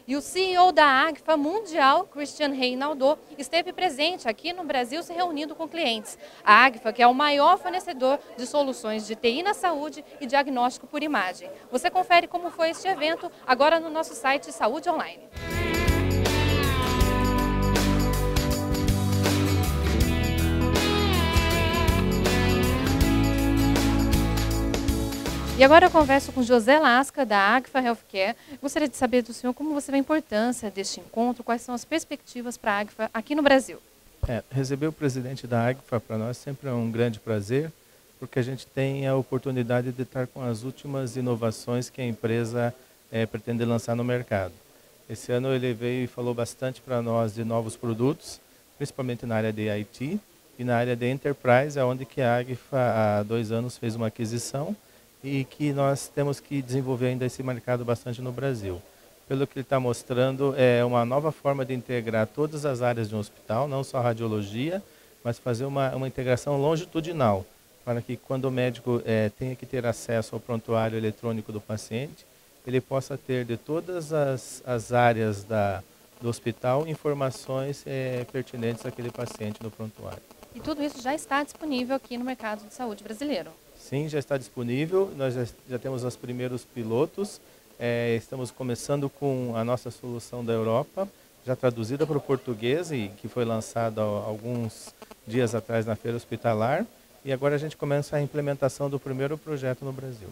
E o CEO da Agfa Mundial, Reinaudo, esteve presente aqui no Brasil se reunindo com clientes. A Agfa, que é o maior fornecedor de soluções de TI na saúde e diagnóstico por imagem. Você confere como foi este evento agora no nosso site Saúde Online. E agora eu converso com José Lasca, da Agfa Healthcare. Gostaria de saber do senhor como você vê a importância deste encontro, quais são as perspectivas para a Agfa aqui no Brasil. Receber o presidente da Agfa para nós sempre é um grande prazer, porque a gente tem a oportunidade de estar com as últimas inovações que a empresa pretende lançar no mercado. Esse ano ele veio e falou bastante para nós de novos produtos, principalmente na área de IT e na área de Enterprise, onde que a Agfa há 2 anos fez uma aquisição e que nós temos que desenvolver ainda esse mercado bastante no Brasil. Pelo que ele está mostrando, é uma nova forma de integrar todas as áreas de um hospital, não só a radiologia, mas fazer uma integração longitudinal, para que quando o médico tenha que ter acesso ao prontuário eletrônico do paciente, ele possa ter de todas as áreas do hospital informações pertinentes àquele paciente no prontuário. E tudo isso já está disponível aqui no mercado de saúde brasileiro? Sim, já está disponível, nós já temos os primeiros pilotos, estamos começando com a nossa solução da Europa, já traduzida para o português e que foi lançada alguns dias atrás na feira hospitalar, e agora a gente começa a implementação do primeiro projeto no Brasil.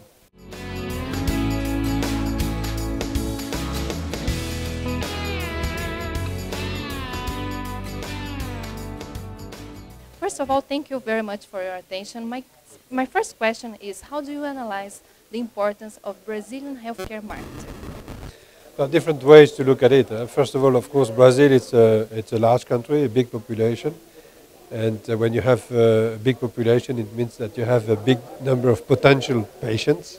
First of all, thank you very much for your attention. My first question is, how do you analyze the importance of Brazilian healthcare market? There are different ways to look at it. First of all, of course, Brazil it's a large country, a big population, and when you have a big population, it means that you have a big number of potential patients.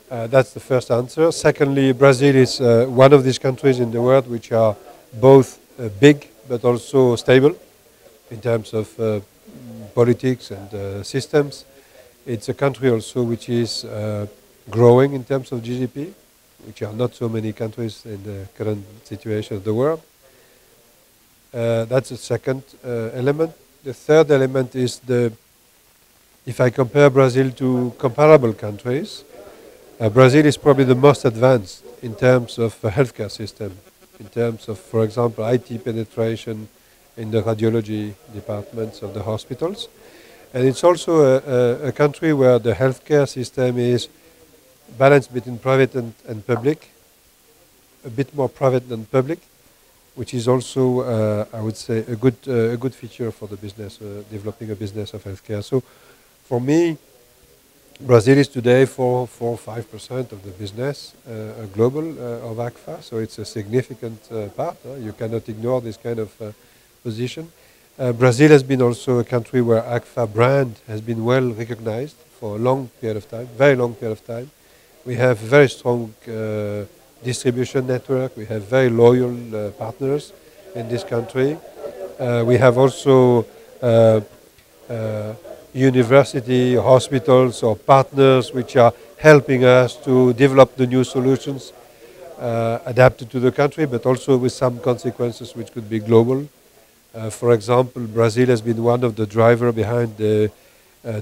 That's the first answer. Secondly, Brazil is one of these countries in the world which are both big but also stable in terms of politics and systems. It's a country also which is growing in terms of GDP, which are not so many countries in the current situation of the world. That's the second element. The third element is if I compare Brazil to comparable countries, Brazil is probably the most advanced in terms of healthcare system, in terms of, for example, IT penetration in the radiology departments of the hospitals. And it's also a country where the healthcare system is balanced between private and public, a bit more private than public, which is also, I would say, a good feature for the business, developing a business of healthcare. So for me, Brazil is today 4 or 5% of the business global of Agfa, so it's a significant part. You cannot ignore this kind of position. Brazil has been also a country where Agfa brand has been well recognized for a long period of time, very long period of time. We have very strong distribution network. We have very loyal partners in this country. We have also university, hospitals or partners which are helping us to develop the new solutions adapted to the country, but also with some consequences which could be global. For example, Brazil has been one of the drivers behind the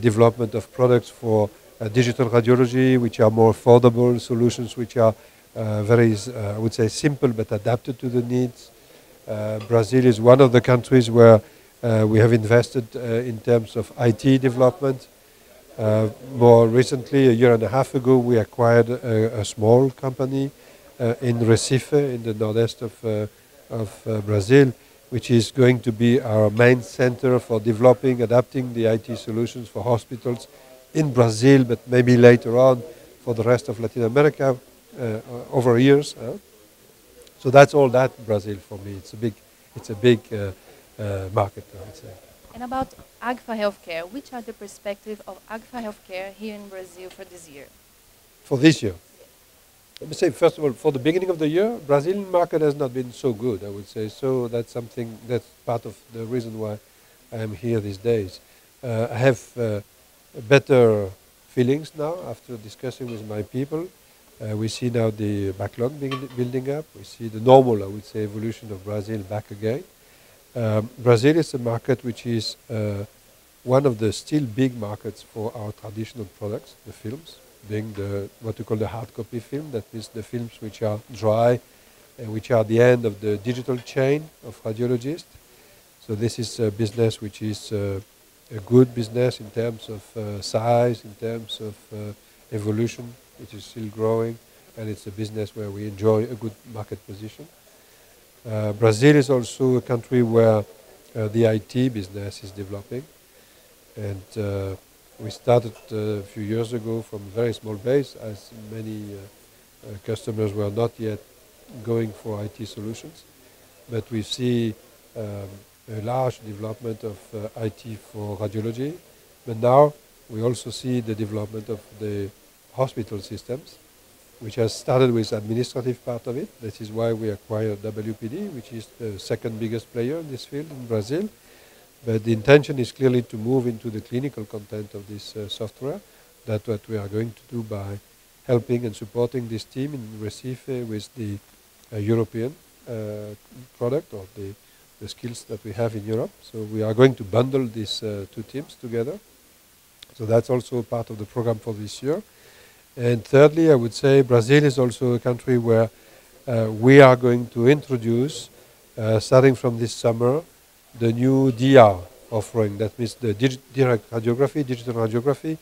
development of products for digital radiology, which are more affordable solutions, which are very, I would say, simple but adapted to the needs. Brazil is one of the countries where we have invested in terms of IT development. More recently, a year and a half ago, we acquired a small company in Recife, in the northeast of Brazil, which is going to be our main center for developing, adapting the IT solutions for hospitals in Brazil, but maybe later on for the rest of Latin America over years. So that's all that Brazil for me. It's a big market, I would say. And about Agfa Healthcare, which are the perspectives of Agfa Healthcare here in Brazil for this year? For this year? Let me say, first of all, for the beginning of the year, Brazilian market has not been so good, I would say. So that's something, that's part of the reason why I am here these days. I have better feelings now after discussing with my people. We see now the backlog building up. We see the normal, I would say, evolution of Brazil back again. Brazil is a market which is one of the still big markets for our traditional products, the films, being what we call the hard copy film. That means the films which are dry, which are the end of the digital chain of radiologists. So this is a business which is a good business in terms of size, in terms of evolution. It is still growing, and it's a business where we enjoy a good market position. Brazil is also a country where the IT business is developing, and we started a few years ago from a very small base, as many customers were not yet going for IT solutions, but we see a large development of IT for radiology, but now we also see the development of the hospital systems, which has started with administrative part of it. This is why we acquired WPD, which is the second biggest player in this field in Brazil. But the intention is clearly to move into the clinical content of this software. That's what we are going to do by helping and supporting this team in Recife with the European product, or the skills that we have in Europe. So we are going to bundle these two teams together. So that's also part of the program for this year. And thirdly, I would say Brazil is also a country where we are going to introduce, starting from this summer, the new DR offering. That means the digital radiography,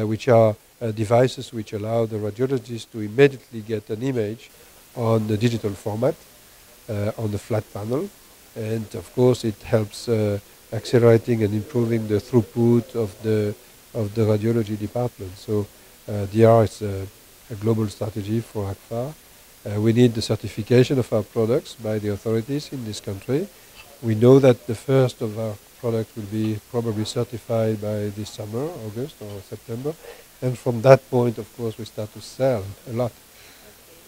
which are devices which allow the radiologist to immediately get an image on the digital format, on the flat panel. And of course, it helps accelerating and improving the throughput of the radiology department. So DR is a global strategy for Agfa. We need the certification of our products by the authorities in this country. We know that the first of our products will be probably certified by this summer, August or September. And from that point, of course, we start to sell a lot.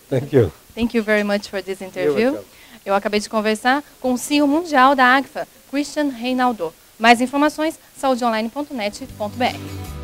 Thank you. Thank you very much for this interview. Eu acabei de conversar com o CEO mundial da Agfa, Reinaudo. Mais informações, saudeonline.net.br.